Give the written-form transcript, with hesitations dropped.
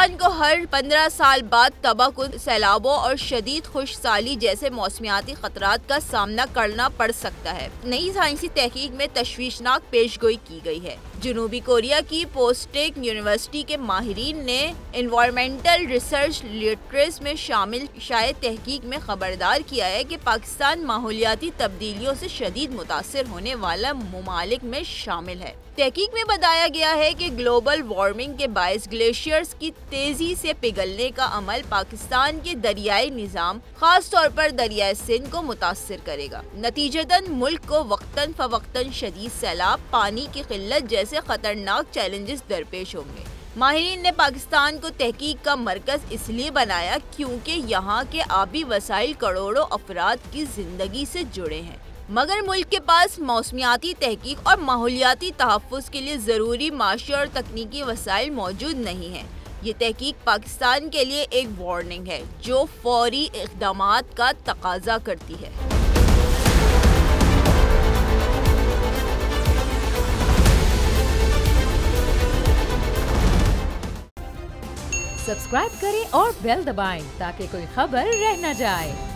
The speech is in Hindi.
पाकिस्तान को हर 15 साल बाद तबाहकुन सैलाबों और शदीद खुशसाली जैसे मौसमियाती खतरात का सामना करना पड़ सकता है। नई साइंसी तहकीक में तशवीशनाक पेशगोई की गई है। जनूबी कोरिया की पोस्टेक यूनिवर्सिटी के माहिरीन ने एनवायरमेंटल रिसर्च लिटरेचर में शामिल शायद तहकीक में खबरदार किया है कि पाकिस्तान माहौलियाती तब्दीलियों से शदीद मुतासिर होने वाला ममालिक में शामिल है। तहकीक में बताया गया है कि ग्लोबल वार्मिंग के बायस ग्लेशियर्स की तेजी से पिघलने का अमल पाकिस्तान के दरियाई निज़ाम खास तौर पर दरियाए सिंध को मुतासिर करेगा। नतीजतन मुल्क को वक्तन फवक्तन शदीद सैलाब, पानी की किल्लत जैसे खतरनाक चैलेंजेस दरपेश होंगे। माहिरीन ने पाकिस्तान को तहकीक का मरकज इसलिए बनाया क्योंकि यहाँ के आबी वसाइल करोड़ों अफराद की जिंदगी से जुड़े हैं, मगर मुल्क के पास मौसमियाती तहकीक और माहौलियाती तहफ़्फ़ुज़ के लिए ज़रूरी माशी और तकनीकी वसाइल मौजूद नहीं है। ये तहकीक पाकिस्तान के लिए एक वार्निंग है जो फौरी इक़दामात का तकाज़ा करती है। सब्सक्राइब करें और बेल दबाएं ताकि कोई खबर रह न जाए।